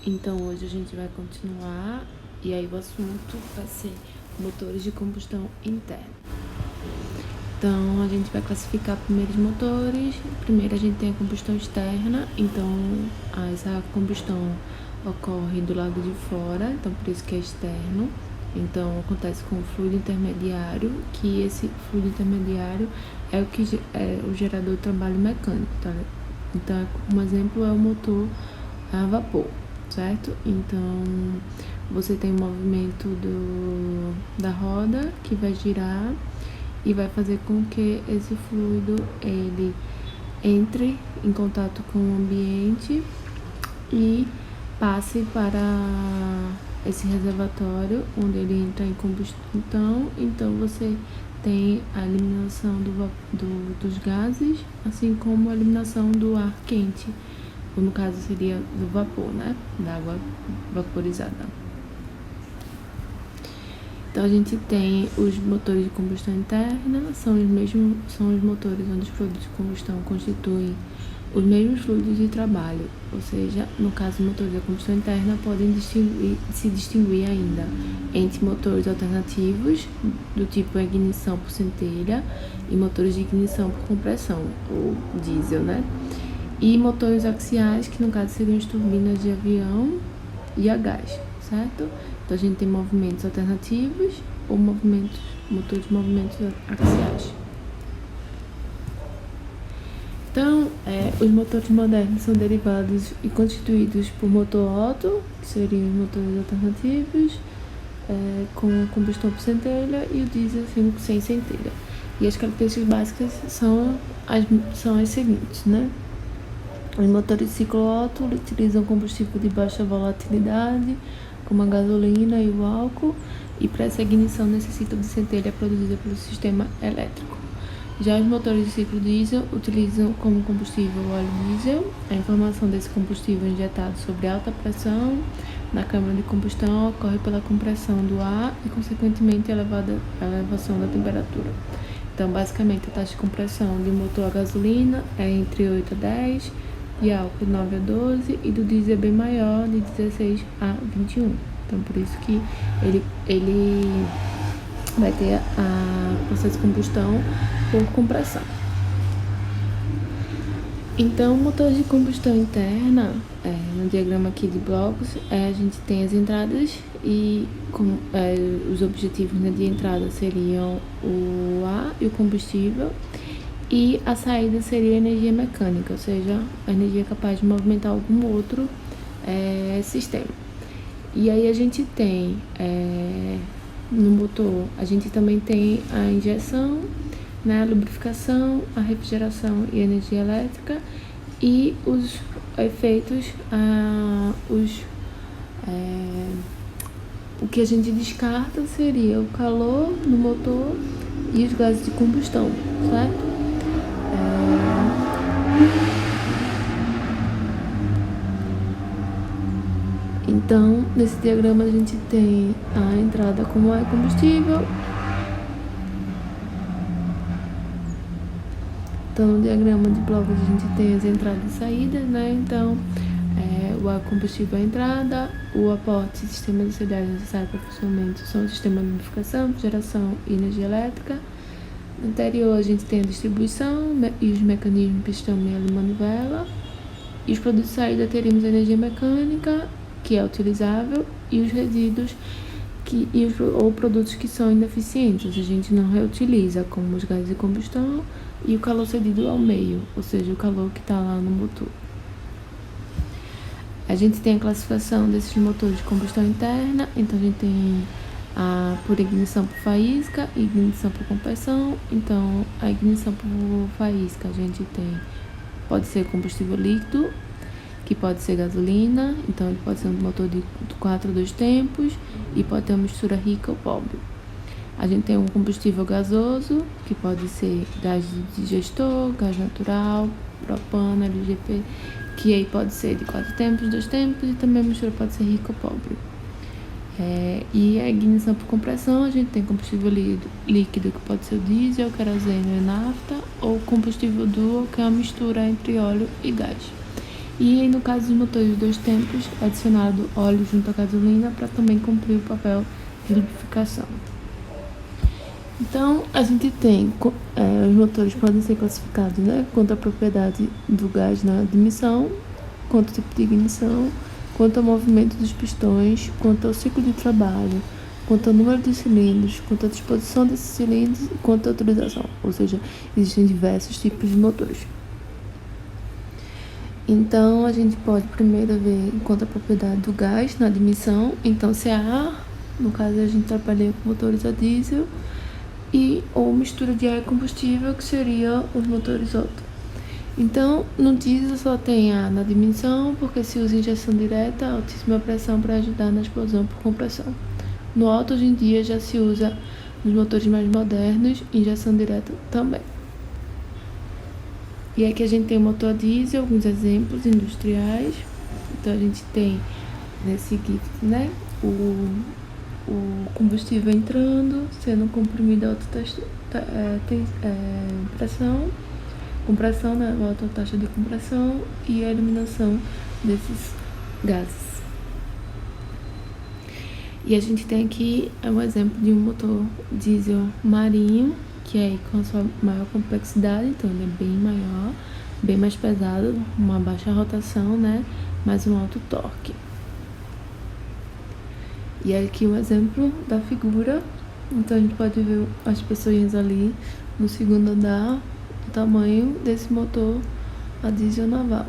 Então hoje a gente vai continuar e aí o assunto vai ser motores de combustão interna. Então a gente vai classificar primeiros motores. Primeiro a gente tem a combustão externa, então essa combustão ocorre do lado de fora, então por isso que é externo. Então acontece com o fluido intermediário, que esse fluido intermediário é o que é o gerador de trabalho mecânico, tá? Então um exemplo é o motor a vapor, certo? Então você tem o movimento da roda que vai girar e vai fazer com que esse fluido ele entre em contato com o ambiente e passe para esse reservatório onde ele entra em combustão. Então você tem a eliminação dos gases, assim como a eliminação do ar quente, ou no caso seria do vapor, né? Da água vaporizada. Então a gente tem os motores de combustão interna, são os motores onde os produtos de combustão constituem os mesmos fluidos de trabalho, ou seja, no caso, motores de combustão interna podem se distinguir ainda entre motores alternativos, do tipo ignição por centelha, e motores de ignição por compressão, ou diesel, né? E motores axiais, que no caso seriam as turbinas de avião e a gás, certo? Então a gente tem movimentos alternativos ou motores de movimentos axiais. Então, os motores modernos são derivados e constituídos por motor Otto, que seriam os motores alternativos, com combustão por centelha, e o diesel sem centelha. E as características básicas são as seguintes, né? Os motores de ciclo Otto utilizam combustível de baixa volatilidade, como a gasolina e o álcool, e para essa ignição necessitam de centelha produzida pelo sistema elétrico. Já os motores de ciclo diesel utilizam como combustível o óleo diesel. A informação desse combustível injetado sobre alta pressão na câmara de combustão ocorre pela compressão do ar e, consequentemente, a elevação da temperatura. Então, basicamente, a taxa de compressão de um motor a gasolina é entre 8 a 10, de álcool 9 a 12 e do diesel é bem maior, de 16 a 21. Então, por isso que ele vai ter a processo de combustão por compressão. Então, motor de combustão interna, no diagrama aqui de blocos, a gente tem as entradas e os objetivos, né, de entrada seriam o ar e o combustível, e a saída seria a energia mecânica, ou seja, a energia capaz de movimentar algum outro sistema. E aí a gente tem, no motor, a gente também tem a injeção, né, a lubrificação, a refrigeração e a energia elétrica, e os efeitos, o que a gente descarta seria o calor no motor e os gases de combustão, certo? Então, nesse diagrama a gente tem a entrada como é combustível. Então, no diagrama de blocos a gente tem as entradas e saídas, né? Então, o ar combustível é a entrada, o aporte e sistema de auxiliares necessários para o funcionamento são o sistema de lubrificação, geração e energia elétrica. No interior a gente tem a distribuição e os mecanismos pistão, meia e manivela. E os produtos de saída teríamos a energia mecânica, que é utilizável, e os resíduos ou produtos que são ineficientes, a gente não reutiliza, como os gases de combustão e o calor cedido ao meio, ou seja, o calor que está lá no motor. A gente tem a classificação desses motores de combustão interna. Então a gente tem por ignição por faísca e ignição por compressão. Então a ignição por faísca a gente pode ser combustível líquido, que pode ser gasolina, então ele pode ser um motor de 4 ou 2 tempos, e pode ter uma mistura rica ou pobre. A gente tem um combustível gasoso, que pode ser gás de digestor, gás natural, propano, LGP, que aí pode ser de 4 tempos, 2 tempos, e também a mistura pode ser rica ou pobre. E a ignição por compressão, a gente tem combustível líquido, que pode ser o diesel, querosene e nafta, ou combustível dual, que é uma mistura entre óleo e gás. E no caso dos motores de 2 tempos, é adicionado óleo junto à gasolina para também cumprir o papel de lubrificação. Então, a gente tem, os motores podem ser classificados, né, quanto à propriedade do gás na admissão, quanto ao tipo de ignição, quanto ao movimento dos pistões, quanto ao ciclo de trabalho, quanto ao número de cilindros, quanto à disposição desses cilindros e quanto à utilização. Ou seja, existem diversos tipos de motores. Então, a gente pode primeiro ver quanto à propriedade do gás na admissão. Então, se é ar, no caso a gente trabalha com motores a diesel, ou mistura de ar e combustível, que seria os motores Otto. Então, no diesel só tem ar na admissão, porque se usa injeção direta a altíssima pressão para ajudar na explosão por compressão. No Otto, hoje em dia, já se usa nos motores mais modernos, injeção direta também. E aqui a gente tem o motor diesel, alguns exemplos industriais. Então, a gente tem nesse GIF, né, o combustível entrando, sendo comprimido a alta compressão, né, a alta taxa de compressão e a eliminação desses gases. E a gente tem aqui um exemplo de um motor diesel marinho, que é com a sua maior complexidade, então ele é bem maior, bem mais pesado, uma baixa rotação, né, mas um alto torque. E aqui um exemplo da figura. Então a gente pode ver as pessoas ali no segundo andar, o tamanho desse motor a diesel naval.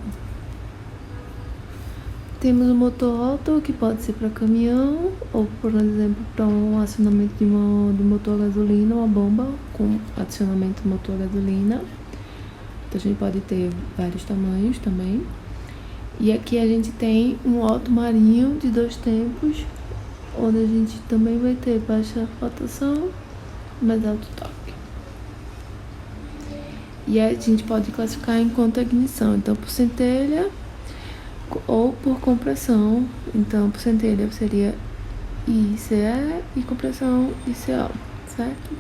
Temos o motor Otto, que pode ser para caminhão, ou por exemplo para um acionamento de motor a gasolina, uma bomba com acionamento de motor a gasolina. Então a gente pode ter vários tamanhos também. E aqui a gente tem um Otto marinho de 2 tempos, onde a gente também vai ter baixa rotação, mas alto torque. E a gente pode classificar enquanto ignição, então por centelha ou por compressão. Então por centelha seria ICE e compressão ICO, certo?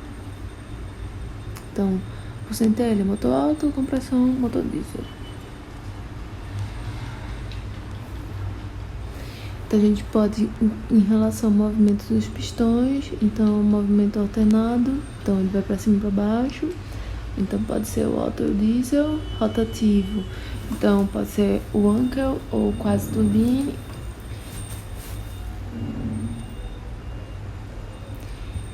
Então por centelha motor alto, compressão motor diesel. Então a gente pode, em relação ao movimento dos pistões, então movimento alternado, então ele vai para cima e para baixo. Então pode ser o Otto ou o diesel. Rotativo, então pode ser o Wankel ou quase turbine.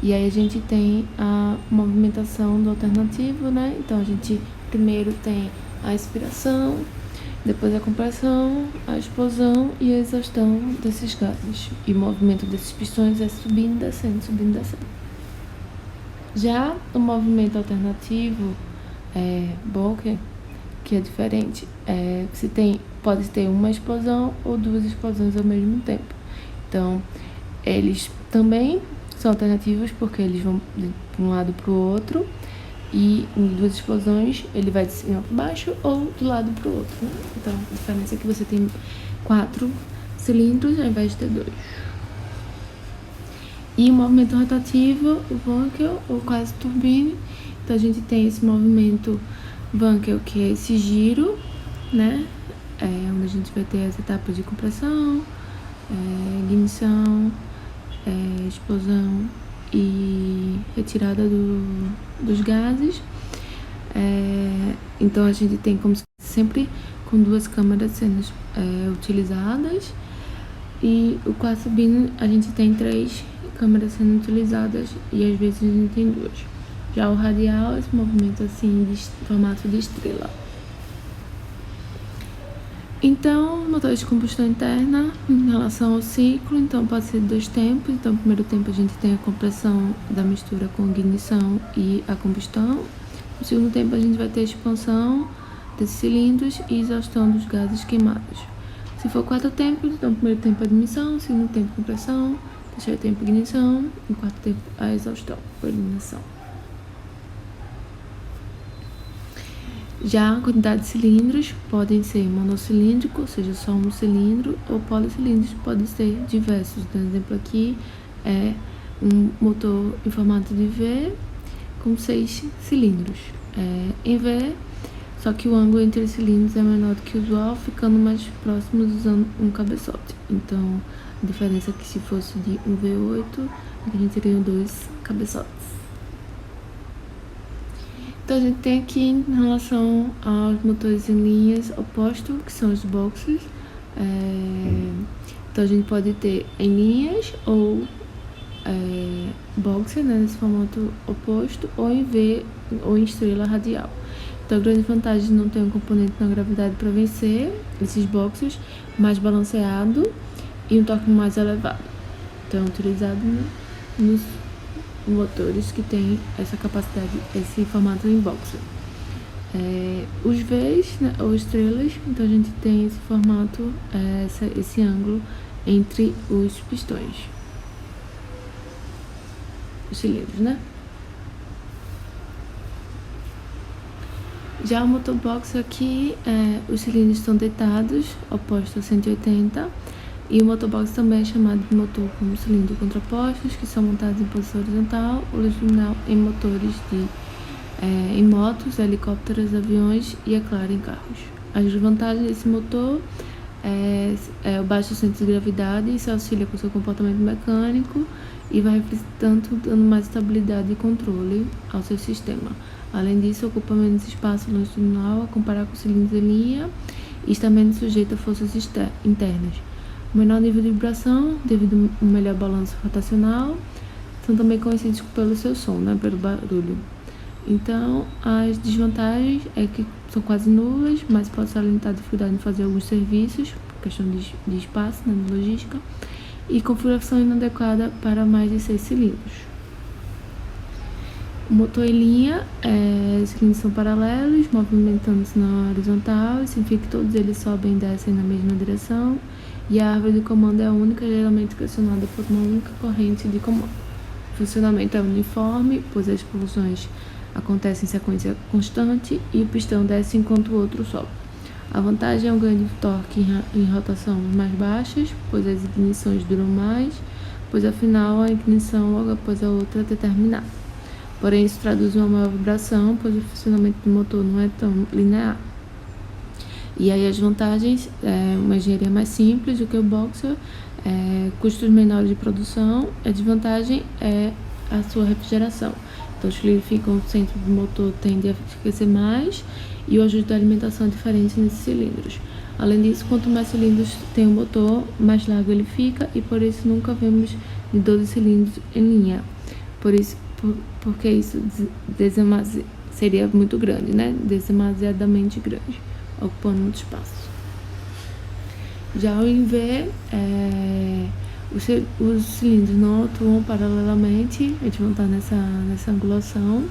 E aí a gente tem a movimentação do alternativo, né? Então a gente primeiro tem a expiração, depois a compressão, a explosão e a exaustão desses gases. E o movimento desses pistões é subindo, descendo, subindo, descendo. Já o movimento alternativo, Boker, que é diferente, pode ter uma explosão ou 2 explosões ao mesmo tempo. Então, eles também são alternativos porque eles vão de um lado para o outro. E em 2 explosões ele vai de cima para baixo ou do lado para o outro, né? Então a diferença é que você tem 4 cilindros ao invés de ter 2. E o movimento rotativo, o Wankel ou quase turbine. Então a gente tem esse movimento Wankel, que é esse giro, né? Onde a gente vai ter as etapas de compressão, ignição, explosão e retirada dos gases. Então a gente tem como sempre com 2 câmaras sendo utilizadas, e o quase turbine a gente tem 3 câmaras sendo utilizadas e às vezes a gente tem 2. Já o radial, esse movimento assim de formato de estrela. Então, motor de combustão interna, em relação ao ciclo, então pode ser de 2 tempos. Então, no primeiro tempo a gente tem a compressão da mistura com ignição e a combustão. No segundo tempo a gente vai ter a expansão desses cilindros e exaustão dos gases queimados. Se for 4 tempos, então no primeiro tempo a admissão, segundo tempo compressão, terceiro tempo ignição e quarto tempo a exaustão por eliminação. Já a quantidade de cilindros podem ser monocilíndrico, ou seja, só um cilindro, ou policilíndricos, podem ser diversos. Então, exemplo aqui é um motor em formato de V com 6 cilindros. Em V só que o ângulo entre os cilindros é menor do que o usual, ficando mais próximos usando um cabeçote. Então, a diferença é que se fosse de um V8, a gente teria 2 cabeçotes. Então, a gente tem aqui em relação aos motores em linhas opostos, que são os boxers. Então, a gente pode ter em linhas ou boxer, né, nesse formato oposto, ou em V ou em estrela radial. Então, a grande vantagem de não ter um componente na gravidade para vencer esses boxers, mais balanceado e um torque mais elevado. Então, é utilizado nos motores que tem essa capacidade, esse formato em boxer. Os Vs, né, ou estrelas, então a gente tem esse formato, esse ângulo entre os pistões, os cilindros, né? Já o motor boxer aqui, os cilindros estão deitados, opostos a 180, e o motor boxer também é chamado de motor com cilindros contrapostos, que são montados em posição horizontal ou longitudinal em motores em motos, helicópteros, aviões e, é claro, em carros. As vantagens desse motor é o baixo centro de gravidade, isso auxilia com o seu comportamento mecânico e vai tanto dando mais estabilidade e controle ao seu sistema. Além disso, ocupa menos espaço longitudinal a comparar com cilindros em linha e está menos sujeito a forças internas. O menor nível de vibração, devido ao melhor balanço rotacional, são também conhecidos pelo seu som, né, pelo barulho. Então, as desvantagens é que são quase nulas, mas pode salientar a dificuldade em fazer alguns serviços, questão de espaço, né, de logística, e configuração inadequada para mais de 6 cilindros. O motor em linha, os cilindros são paralelos, movimentando-se na horizontal, isso significa que todos eles sobem e descem na mesma direção, e a árvore de comando é única, geralmente pressionada por uma única corrente de comando. O funcionamento é uniforme, pois as pulsões acontecem em sequência constante e o pistão desce enquanto o outro sobe. A vantagem é um ganho de torque em rotação mais baixas, pois as ignições duram mais, pois afinal a ignição logo após a outra é determinada. Porém, isso traduz uma maior vibração, pois o funcionamento do motor não é tão linear. E aí as vantagens é uma engenharia mais simples do que o boxer, custos menores de produção. A desvantagem é a sua refrigeração. Então, os cilindros ficam, o centro do motor tende a aquecer mais e o ajuste da alimentação é diferente nesses cilindros. Além disso, quanto mais cilindros tem o motor, mais largo ele fica e por isso nunca vemos de 12 cilindros em linha. Porque isso seria muito grande, né? Demasiadamente grande, ocupando muito espaço. Já o em V, os cilindros não atuam paralelamente, eles vão estar nessa angulação,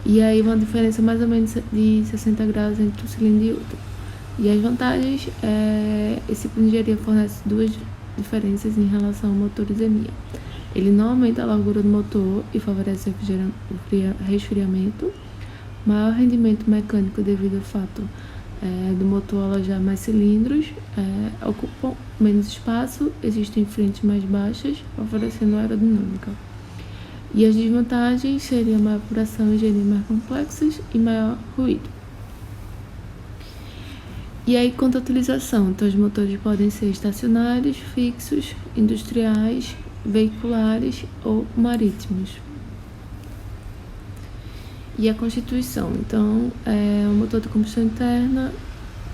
e aí uma diferença mais ou menos de 60 graus entre um cilindro e outro. E as vantagens, esse tipo de engenharia fornece duas diferenças em relação a motores em linha. Ele não aumenta a largura do motor e favorece o resfriamento. Maior rendimento mecânico devido ao fato do motor alojar mais cilindros, ocupam menos espaço, existem frentes mais baixas, favorecendo a aerodinâmica. E as desvantagens seriam maior vibração, engenharias mais complexas e maior ruído. E aí, quanto à utilização, então os motores podem ser estacionários, fixos, industriais, veiculares ou marítimos. E a constituição, então, o motor de combustão interna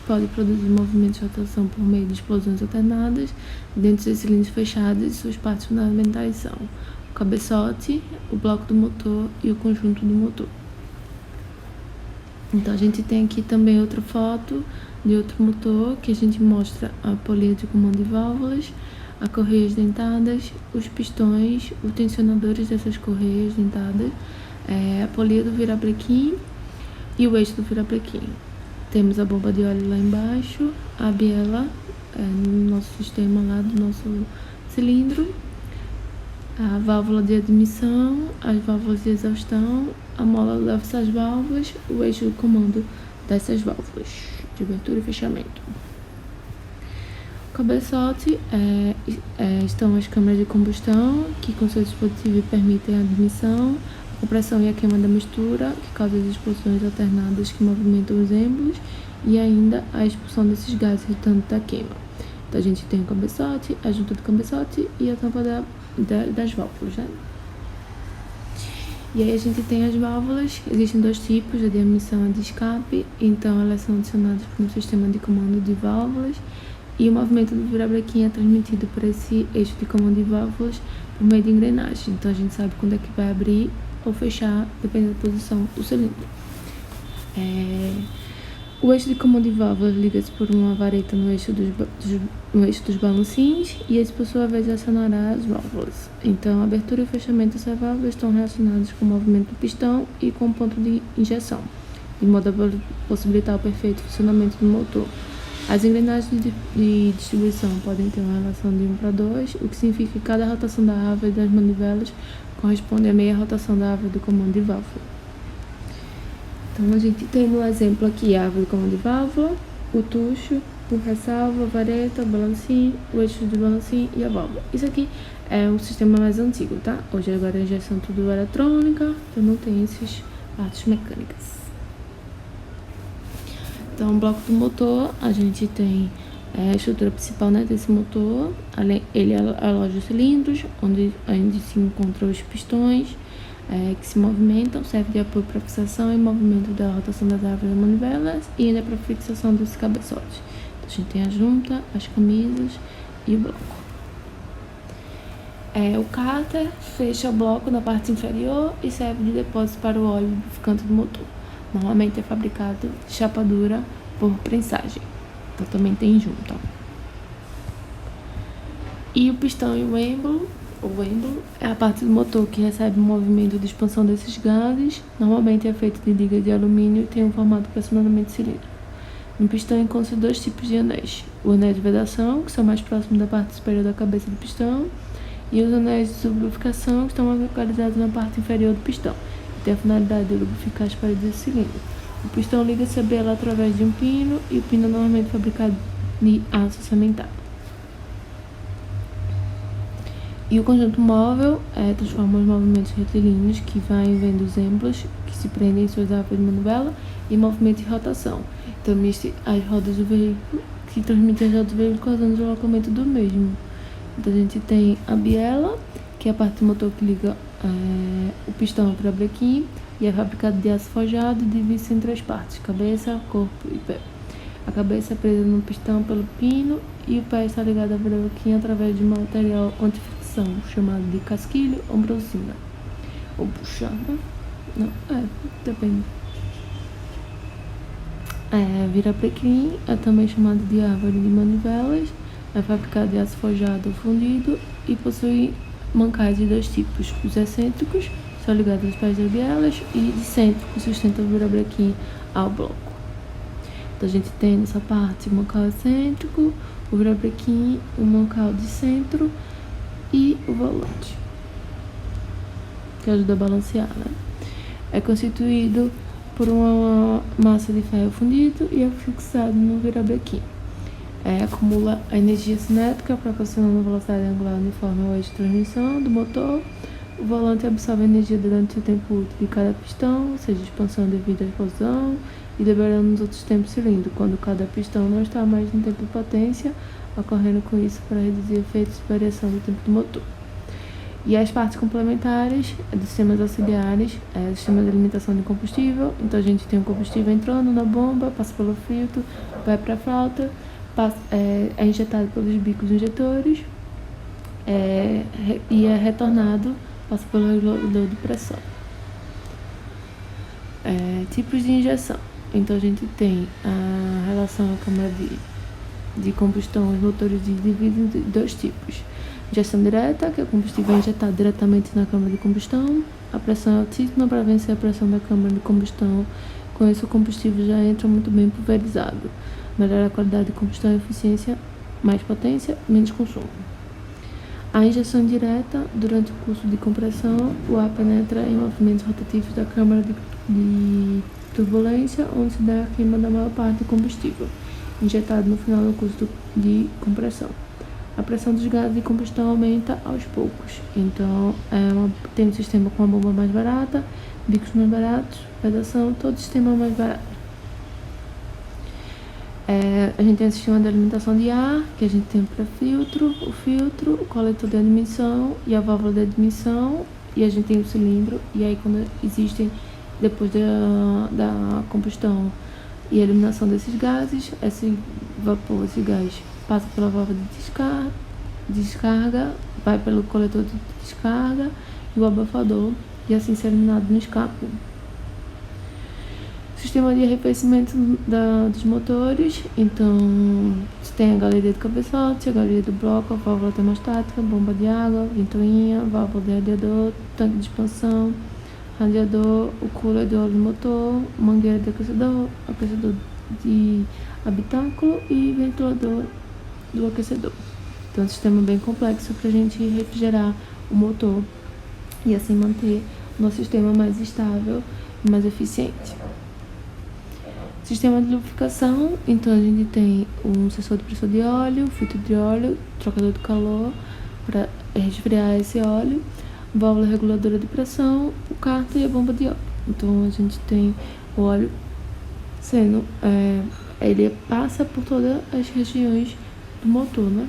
pode produzir movimentos de rotação por meio de explosões alternadas dentro dos cilindros fechados e suas partes fundamentais são o cabeçote, o bloco do motor e o conjunto do motor. Então, a gente tem aqui também outra foto de outro motor que a gente mostra a polia de comando de válvulas, as correias dentadas, os pistões, os tensionadores dessas correias dentadas, a polia do virabrequim e o eixo do virabrequim. Temos a bomba de óleo lá embaixo, a biela no nosso sistema lá do nosso cilindro, a válvula de admissão, as válvulas de exaustão, a mola leva essas válvulas, o eixo do comando dessas válvulas de abertura e fechamento. O cabeçote estão as câmaras de combustão, que com seu dispositivo permitem a admissão, a compressão e a queima da mistura, que causa as explosões alternadas que movimentam os êmbolos, e ainda a expulsão desses gases resultantes da queima. Então a gente tem o cabeçote, a junta do cabeçote e a tampa das válvulas, né? E aí a gente tem as válvulas, existem dois tipos, a de admissão e a de escape, então elas são adicionadas por um sistema de comando de válvulas, e o movimento do virabrequim é transmitido por esse eixo de comando de válvulas por meio de engrenagem. Então a gente sabe quando é que vai abrir ou fechar, dependendo da posição do cilindro. O eixo de comando de válvulas liga-se por uma vareta no eixo dos balancins, e esse, por sua vez, acionará as válvulas. Então, a abertura e o fechamento dessas válvulas estão relacionados com o movimento do pistão e com o ponto de injeção, de modo a possibilitar o perfeito funcionamento do motor. As engrenagens de distribuição podem ter uma relação de 1 para 2, o que significa que cada rotação da árvore das manivelas corresponde à meia rotação da árvore do comando de válvula. Então, a gente tem no exemplo aqui a árvore do comando de válvula, o tucho, o ressalva, a vareta, o balancim, o eixo de balancim e a válvula. Isso aqui é um sistema mais antigo, tá? Hoje agora a injeção tudo eletrônica, então não tem esses partes mecânicas. Então, o bloco do motor, a gente tem a estrutura principal, né, desse motor. Ele aloja os cilindros, onde se encontram os pistões, que se movimentam, serve de apoio para fixação e movimento da rotação das árvores das manivelas, e ainda para fixação dos cabeçotes. Então, a gente tem a junta, as camisas e o bloco. O cárter fecha o bloco na parte inferior e serve de depósito para o óleo lubrificante do motor. Normalmente é fabricado de chapa dura por prensagem. Então também tem junta. E o pistão e o êmbolo é a parte do motor que recebe o movimento de expansão desses gases. Normalmente é feito de liga de alumínio e tem um formato aproximadamente cilíndrico. No pistão encontram dois tipos de anéis: o anel de vedação, que são mais próximos da parte superior da cabeça do pistão, e os anéis de sublubrificação, que estão mais localizados na parte inferior do pistão, e tem a finalidade de lubrificar as paredes desse cilindro. O pistão liga-se a biela através de um pino, e o pino é normalmente fabricado de aço cementado. E o conjunto móvel transforma os movimentos retilíneos que vão vendo os êmbolos que se prendem em suas árvores de manivela em movimento de rotação. Então, as rodas do veículo, que transmitem as rodas do veículo causando o deslocamento do mesmo. Então, a gente tem a biela, que é a parte do motor que liga o pistão ao virabrequim, e é fabricado de aço forjado e divide-se em três partes: cabeça, corpo e pé. A cabeça é presa no pistão pelo pino, e o pé está ligado ao virabrequim através de um material antifricção chamado de casquilho ou brosina. Ou puxada. Não, depende. Virabrequim é também chamado de árvore de manivelas, é fabricado de aço forjado ou fundido e possui mancais de dois tipos: os excêntricos, são ligados aos pés das bielas, e de centro, que sustenta o virabrequim ao bloco. Então a gente tem nessa parte o mancal excêntrico, o virabrequim, o mancal de centro e o volante, que ajuda a balancear, né? É constituído por uma massa de ferro fundido e é fixado no virabrequim. Acumula a energia cinética, proporcionando a velocidade angular uniforme ao eixo de transmissão do motor. O volante absorve a energia durante o tempo útil de cada pistão, ou seja, expansão devido à explosão, e liberando nos outros tempos cilindro, quando cada pistão não está mais no tempo de potência, ocorrendo com isso para reduzir efeitos de variação do tempo do motor. E as partes complementares dos sistemas auxiliares, o sistema de alimentação de combustível. Então a gente tem o combustível entrando na bomba, passa pelo filtro, vai para a flauta, é injetado pelos bicos injetores, e é retornado, passa pelo regulador de pressão. Tipos de injeção. Então a gente tem a relação à câmara de combustão. Os motores dividem em dois tipos: injeção direta, que é o combustível injetado diretamente na câmara de combustão. A pressão é altíssima para vencer a pressão da câmara de combustão. Com isso, o combustível já entra muito bem pulverizado. Melhora a qualidade de combustão e eficiência, mais potência, menos consumo. A injeção direta: durante o curso de compressão, o ar penetra em movimentos rotativos da câmara de turbulência, onde se dá a queima da maior parte do combustível injetado no final do curso de compressão. a pressão dos gases de combustão aumenta aos poucos. Então, tem um sistema com a bomba mais barata, bicos mais baratos, vedação, todo sistema mais barato. A gente tem o sistema de alimentação de ar, que a gente tem para filtro, o coletor de admissão e a válvula de admissão, e a gente tem o cilindro, e aí quando existem, depois da combustão e eliminação desses gases, esse vapor, esse gás passa pela válvula de descarga, vai pelo coletor de descarga e o abafador, e assim ser eliminado no escape. Sistema de arrefecimento dos motores, então você tem a galeria do cabeçote, a galeria do bloco, a válvula termostática, bomba de água, ventoinha, válvula de radiador, tanque de expansão, radiador, o cooler de óleo do motor, mangueira de aquecedor, aquecedor de habitáculo e ventilador do aquecedor. Então é um sistema bem complexo para a gente refrigerar o motor e assim manter o nosso sistema mais estável e mais eficiente. Sistema de lubrificação, então a gente tem um sensor de pressão de óleo, filtro de óleo, trocador de calor para resfriar esse óleo, válvula reguladora de pressão, o cárter e a bomba de óleo. Então a gente tem o óleo sendo, ele passa por todas as regiões do motor, né?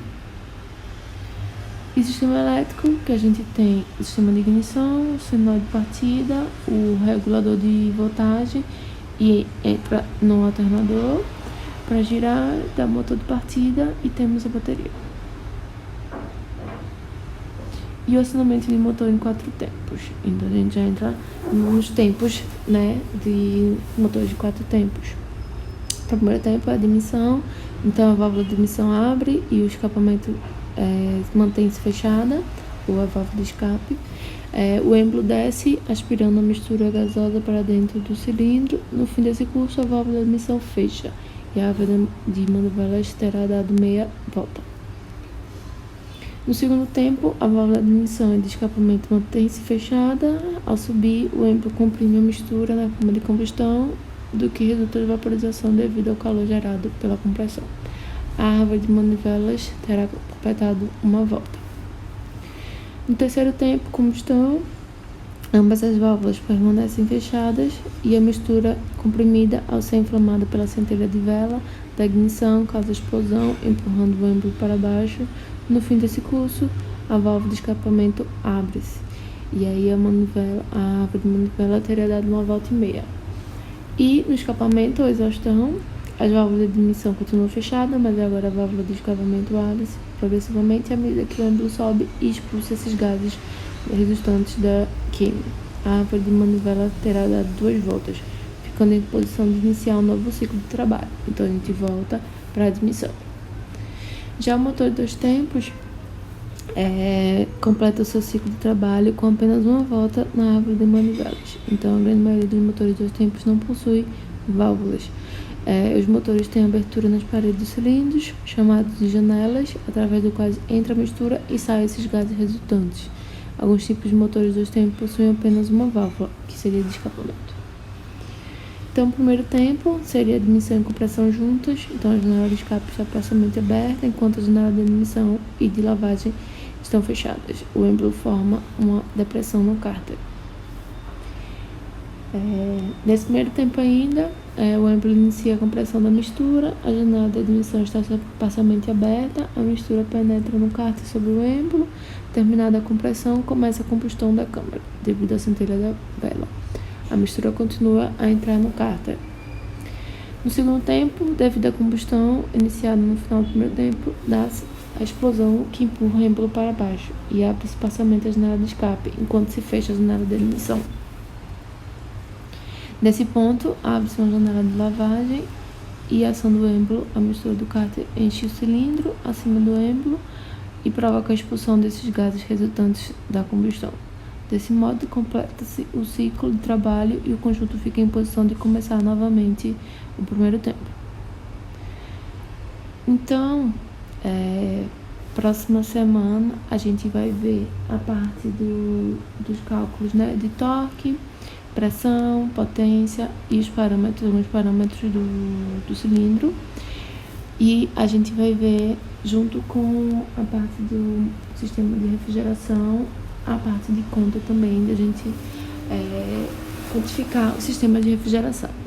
E sistema elétrico, que a gente tem o sistema de ignição, o sinal de partida, o regulador de voltagem, e entra no alternador para girar, dá motor de partida e temos a bateria. E o acionamento de motor em 4 tempos. Então a gente já entra nos tempos, né, de motor de 4 tempos. O primeiro tempo é a admissão, então a válvula de admissão abre e o escapamento mantém-se fechada, ou a válvula de escape. O êmbolo desce, aspirando a mistura gasosa para dentro do cilindro. No fim desse curso, a válvula de admissão fecha e a árvore de manivelas terá dado meia volta. No segundo tempo, a válvula de admissão e de escapamento mantém-se fechada. Ao subir, o êmbolo comprime a mistura na forma de combustão, do que resulta de vaporização devido ao calor gerado pela compressão. A árvore de manivelas terá completado uma volta. No terceiro tempo, combustão, ambas as válvulas permanecem fechadas e a mistura comprimida ao ser inflamada pela centelha de vela da ignição causa explosão, empurrando o êmbolo para baixo. No fim desse curso, a válvula de escapamento abre-se e aí a árvore de manivela teria dado uma volta e meia. E no escapamento ou exaustão, as válvulas de admissão continuam fechadas, mas agora a válvula de escapamento abre-se progressivamente à medida que o êmbolo sobe e expulsa esses gases resultantes da queima. A árvore de manivela terá dado 2 voltas, ficando em posição de iniciar um novo ciclo de trabalho. Então a gente volta para a admissão. Já o motor de 2 tempos completa o seu ciclo de trabalho com apenas uma volta na árvore de manivelas. Então a grande maioria dos motores de 2 tempos não possui válvulas. Os motores têm abertura nas paredes dos cilindros, chamados de janelas, através do quais entra a mistura e sai esses gases resultantes. Alguns tipos de motores de 2 tempos possuem apenas uma válvula, que seria de escapamento. Então, o primeiro tempo seria admissão e compressão juntas, então a janela de escape está parcialmente aberta, enquanto a janela de admissão e de lavagem estão fechadas. O êmbolo forma uma depressão no cárter. Nesse primeiro tempo ainda, o êmbolo inicia a compressão da mistura, a janela de admissão está parcialmente aberta, a mistura penetra no cárter sobre o êmbolo. Terminada a compressão, começa a combustão da câmara, devido à centelha da vela. A mistura continua a entrar no cárter. No segundo tempo, devido à combustão iniciada no final do primeiro tempo, dá-se a explosão que empurra o êmbolo para baixo e abre-se parcialmente a janela de escape, enquanto se fecha a janela de admissão. Nesse ponto, abre-se uma janela de lavagem e a ação do êmbolo, a mistura do cárter enche o cilindro acima do êmbolo e provoca a expulsão desses gases resultantes da combustão. Desse modo, completa-se o ciclo de trabalho e o conjunto fica em posição de começar novamente o primeiro tempo. Então, próxima semana a gente vai ver a parte dos cálculos, né, de torque, pressão, potência e alguns parâmetros do cilindro. E a gente vai ver, junto com a parte do sistema de refrigeração, a parte de conta também, da gente quantificar o sistema de refrigeração.